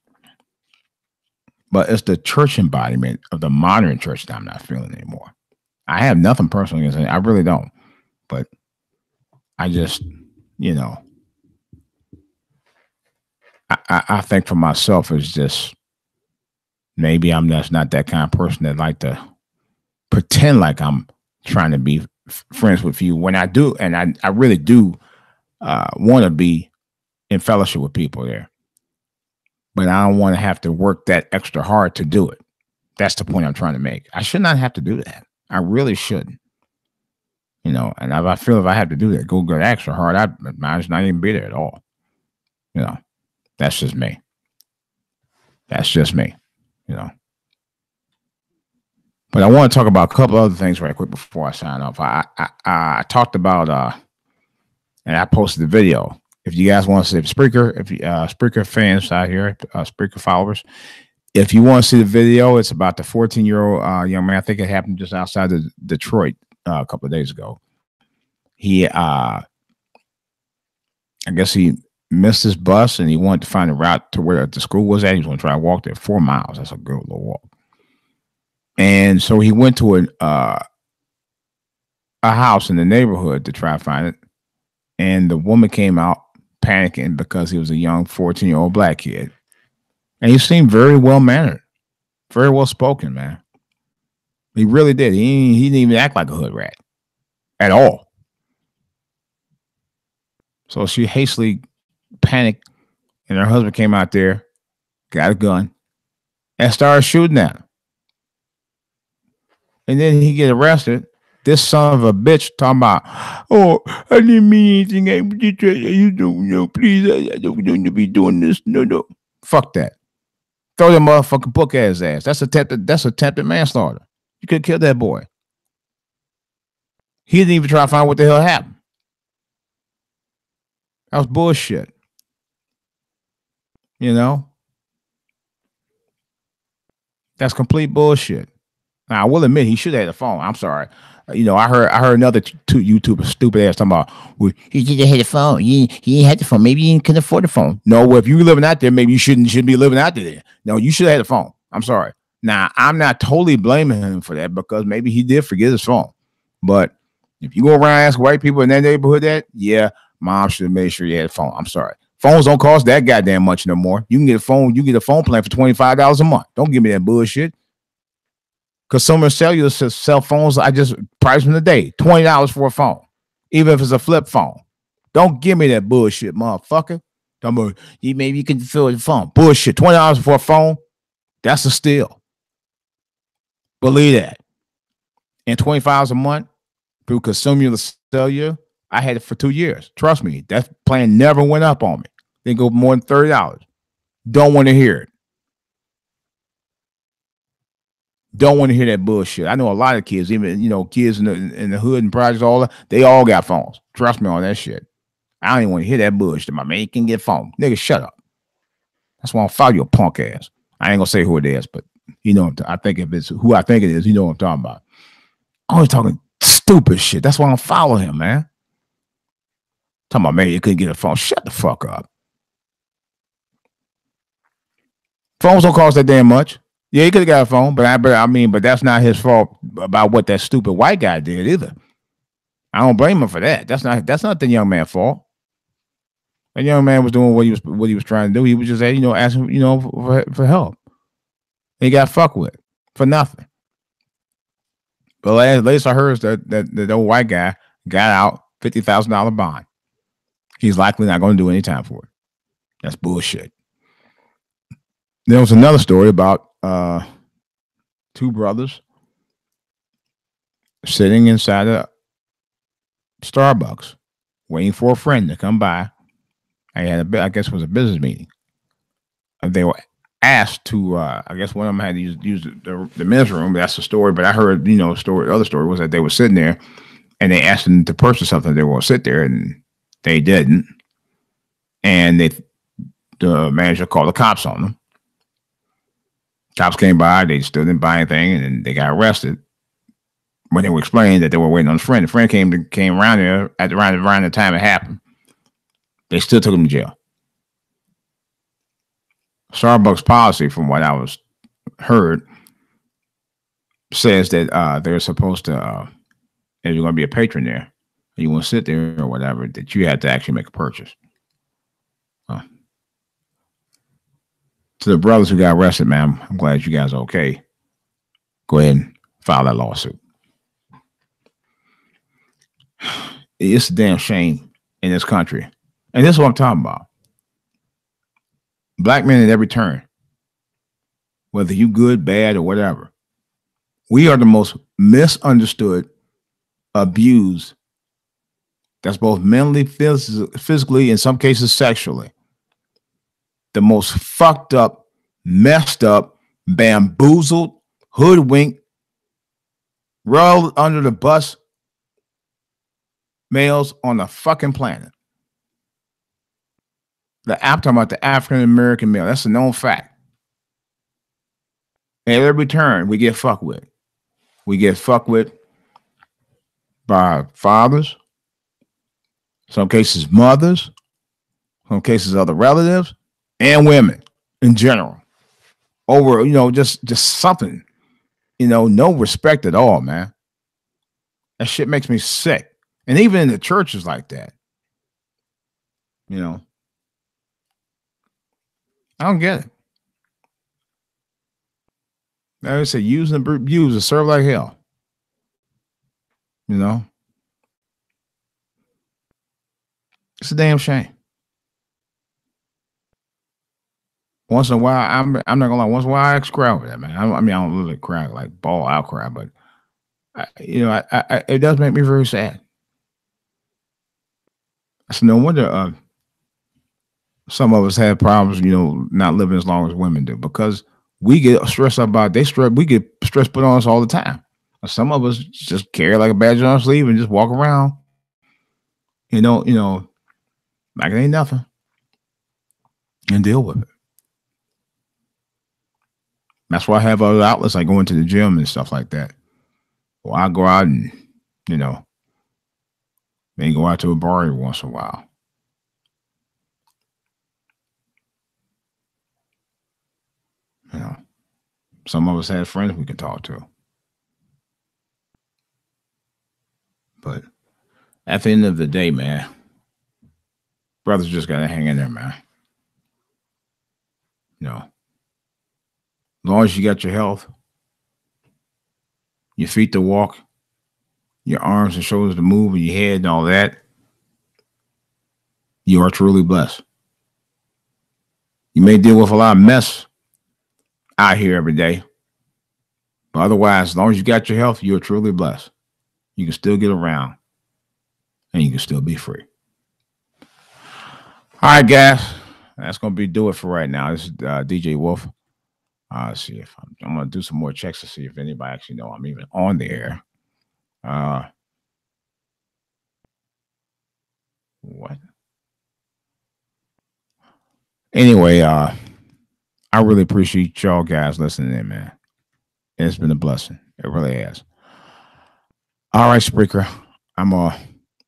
But it's the church embodiment of the modern church that I'm not feeling anymore. I have nothing personal against it. I really don't. But I just, I think for myself, it's just maybe I'm just not that kind of person that like to pretend like I'm trying to be friends with you when I do. And I really do want to be in fellowship with people there. But I don't want to have to work that extra hard to do it. That's the point I'm trying to make. I should not have to do that. I really shouldn't. And if I feel if I have to do that, go extra hard, I might just not even be there at all. That's just me. That's just me. But I want to talk about a couple other things right quick before I sign off. I talked about and I posted the video. If you guys want to see Spreaker, if you Spreaker fans out here, Spreaker followers, if you want to see the video, it's about the 14-year-old young man. I think it happened just outside of Detroit a couple of days ago. He, I guess he missed his bus and he wanted to find a route to where the school was at. He was going to try to walk there 4 miles. That's a good little walk. And so he went to a house in the neighborhood to try to find it. And the woman came out panicking because he was a young 14-year-old black kid. And he seemed very well-mannered, very well-spoken, man. He really did. He didn't even act like a hood rat at all. So she hastily panicked, and her husband came out there, got a gun, and started shooting at him. And then he get arrested. This son of a bitch talking about, oh, I didn't mean anything. You don't know, please. I don't need to be doing this. No. Fuck that. Throw that motherfucking book at his ass. That's attempted manslaughter. You could kill that boy. He didn't even try to find out what the hell happened. That was bullshit. That's complete bullshit. Now, I will admit he should have had a phone. I'm sorry. I heard another two YouTubers stupid ass talking about, well, he should have had a phone. He had the phone. Maybe he couldn't afford the phone. No, well, if you were living out there, maybe you shouldn't be living out there. No, you should have had a phone. I'm sorry. Now, I'm not totally blaming him for that because maybe he did forget his phone. But if you go around and ask white people in that neighborhood that, yeah, mom should have made sure you had a phone. I'm sorry. Phones don't cost that goddamn much no more. You can get a phone. You get a phone plan for $25 a month. Don't give me that bullshit. Consumer cellular cell phones, I just price them today. $20 for a phone, even if it's a flip phone. Don't give me that bullshit, motherfucker. Maybe you can fill the phone. Bullshit. $20 for a phone, that's a steal. Believe that. And $25 a month through consumer cellular, I had it for 2 years. Trust me, that plan never went up on me. Didn't go more than $30. Don't want to hear it. Don't want to hear that bullshit. I know a lot of kids, even kids in the hood and projects, all that, they all got phones. Trust me on that shit. I don't even want to hear that bullshit. My man can get a phone. Nigga, shut up. That's why I don't follow your punk ass. I ain't gonna say who it is, but you know, I think if it's who I think it is, you know what I'm talking about. Always talking stupid shit. That's why I don't follow him, man. Talking about, man, you couldn't get a phone. Shut the fuck up. Phones don't cost that damn much. Yeah, he could have got a phone, but but that's not his fault about what that stupid white guy did either. I don't blame him for that. That's not the young man's fault. That young man was doing what he was trying to do. He was just, asking, for help. He got fucked with for nothing. But latest I heard is that old white guy got out $50,000 bond. He's likely not going to do any time for it. That's bullshit. There was another story about two brothers sitting inside a Starbucks waiting for a friend to come by. I guess it was a business meeting. And they were asked to, I guess one of them had to use the men's room. That's the story. But I heard, the other story was that they were sitting there and they asked them to purchase something. They were going to sit there and they didn't. And the manager called the cops on them. Cops came by, they still didn't buy anything, and then they got arrested. When they were explaining that they were waiting on a friend, the friend came around there around the time it happened. They still took him to jail. Starbucks policy, from what I was heard, says that they're supposed to, if you're going to be a patron there, and you want to sit there or whatever, that you have to actually make a purchase. To the brothers who got arrested, man, I'm glad you guys are okay. Go ahead and file that lawsuit. It's a damn shame in this country. And this is what I'm talking about. Black men at every turn, whether you good, bad, or whatever, we are the most misunderstood, abused. That's both mentally, physically, in some cases sexually. The most fucked up, messed up, bamboozled, hoodwinked, rolled under the bus males on the fucking planet. I'm talking about the African American male. That's a known fact. At every turn, we get fucked with. We get fucked with by fathers, some cases mothers, some cases other relatives, and women in general. Over, just something, no respect at all, man. That shit makes me sick. And even in the churches like that, I don't get it. I would say use and abuse and serve like hell. It's a damn shame. Once in a while, I'm not gonna lie. Once in a while, I cry over that, man. I don't really cry like ball out cry, but it does make me very sad. So no wonder some of us have problems, not living as long as women do, because we get stressed about we get stress put on us all the time. Some of us just carry like a badge on our sleeve and just walk around, like it ain't nothing, and deal with it. That's why I have other outlets like going to the gym and stuff like that. Well, I go out and, then go out to a bar every once in a while. Some of us have friends we can talk to. But at the end of the day, man, brothers just got to hang in there, man. As long as you got your health, your feet to walk, your arms and shoulders to move, and your head and all that, you are truly blessed. You may deal with a lot of mess out here every day, but otherwise, as long as you got your health, you're truly blessed. You can still get around, and you can still be free. All right, guys, that's gonna do it for right now. This is DJ Wolf. See if I'm gonna do some more checks to see if anybody actually know I'm even on the air. What? Anyway, I really appreciate y'all guys listening in, man. It's been a blessing. It really has. All right, Spreaker. I'm going to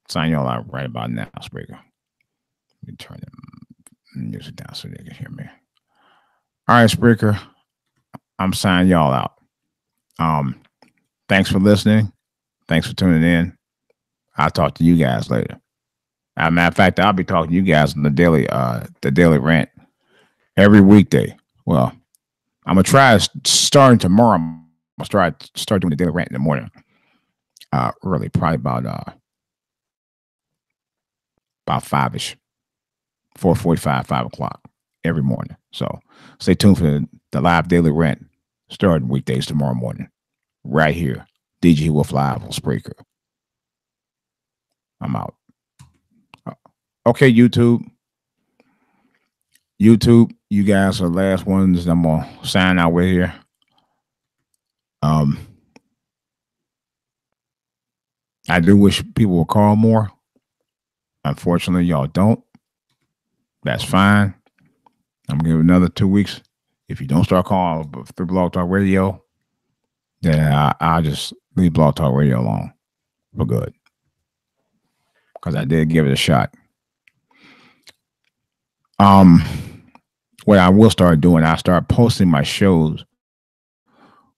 sign y'all out right about now, Spreaker. Let me turn the music down so they can hear me. All right, Spreaker. I'm signing y'all out. Thanks for listening. Thanks for tuning in. I'll talk to you guys later. As a matter of fact, I'll be talking to you guys on the daily rant every weekday. Well, I'm gonna try starting tomorrow. I'm gonna start doing the daily rant in the morning. Really, probably about 5ish, 4:45, 5 o'clock every morning. So stay tuned for the live daily rant starting weekdays tomorrow morning, right here, DJ Wolf Live on Spreaker. I'm out. Okay, YouTube, you guys are the last ones I'm gonna sign out with here. I do wish people would call more. Unfortunately, y'all don't. That's fine. I'm gonna give it another 2 weeks. If you don't start calling through Blog Talk Radio, then I'll just leave Blog Talk Radio alone for good. Because I did give it a shot. What I will start doing, I'll start posting my shows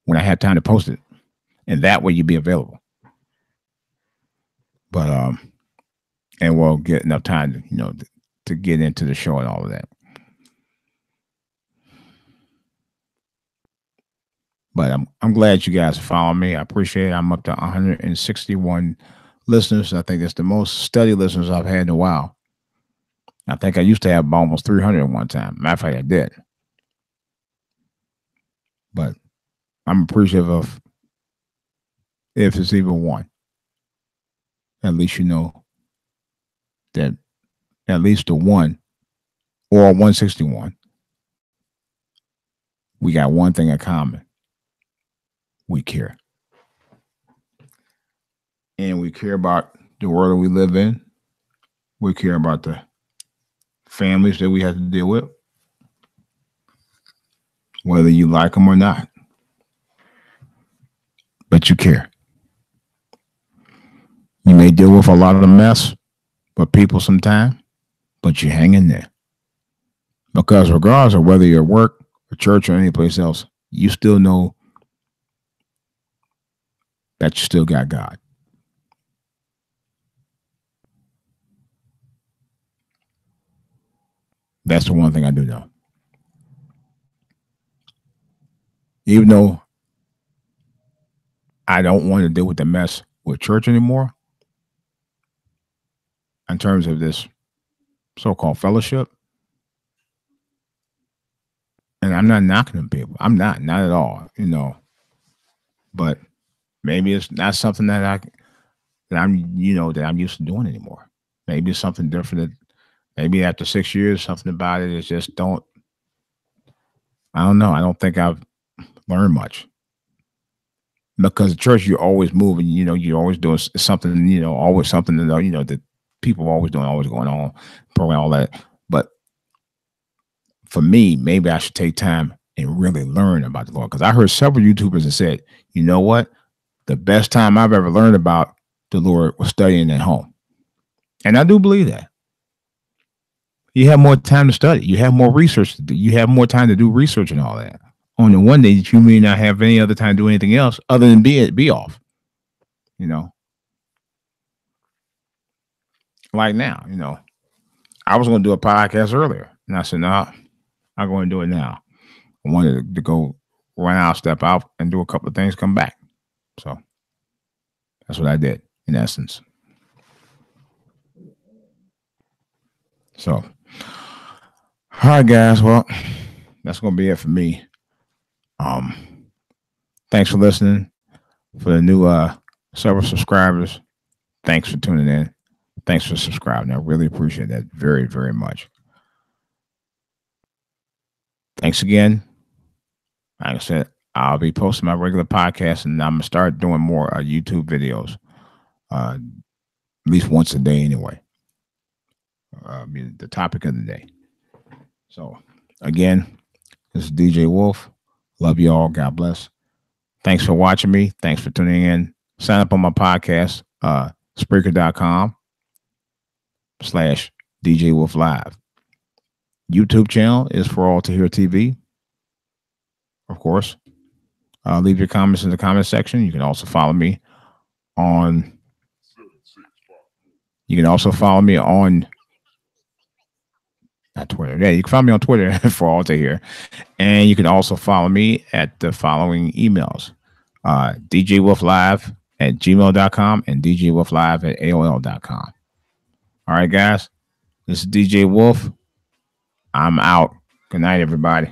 when I have time to post it. And that way you'll be available. But and we'll get enough time to get into the show and all of that. But I'm glad you guys follow me. I appreciate it. I'm up to 161 listeners. I think that's the most steady listeners I've had in a while. I think I used to have almost 300 at one time. Matter of fact, I did. But I'm appreciative of if it's even one. At least you know that at least the one or 161, we got one thing in common. We care. And we care about the world we live in. We care about the families that we have to deal with, whether you like them or not. But you care. You may deal with a lot of the mess with people sometimes, but you hang in there. Because regardless of whether you're at work or church or any place else, you still know that you still got God. That's the one thing I do know. Even though I don't want to deal with the mess with church anymore, in terms of this so-called fellowship, and I'm not knocking them people. I'm not at all, But maybe it's not something that I'm used to doing anymore. Maybe it's something different. Maybe after 6 years, something about it is just I don't know. I don't think I've learned much. Because the church, you're always moving, you're always doing something, always something that people are always doing, always going on, program, all that. But for me, maybe I should take time and really learn about the Lord. Because I heard several YouTubers that said, you know what? The best time I've ever learned about the Lord was studying at home. And I do believe that. You have more time to study. You have more research to do. You have more time to do research and all that. On the one day that you may not have any other time to do anything else other than be off. Like now, I was going to do a podcast earlier. And I said, no, I'm going to do it now. I wanted to go run out, step out, and do a couple of things, come back. So that's what I did, in essence. So, all right, guys. Well, that's going to be it for me. Thanks for listening. For the new several subscribers, thanks for tuning in. Thanks for subscribing. I really appreciate that very, very much. Thanks again. Like I said, I'll be posting my regular podcast, and I'm going to start doing more YouTube videos, at least once a day anyway. The topic of the day. So, again, This is DJ Wolf. Love you all. God bless. Thanks for watching me. Thanks for tuning in. Sign up on my podcast, Spreaker.com/DJ Wolf Live. YouTube channel is For All to Hear TV. Of course. Leave your comments in the comment section. You can also follow me on. You can also follow me on. Not Twitter. Yeah, you can find me on Twitter For All to Hear. And you can also follow me at the following emails. DJWolfLive@gmail.com and DJWolfLive@AOL.com. All right, guys. This is DJ Wolf. I'm out. Good night, everybody.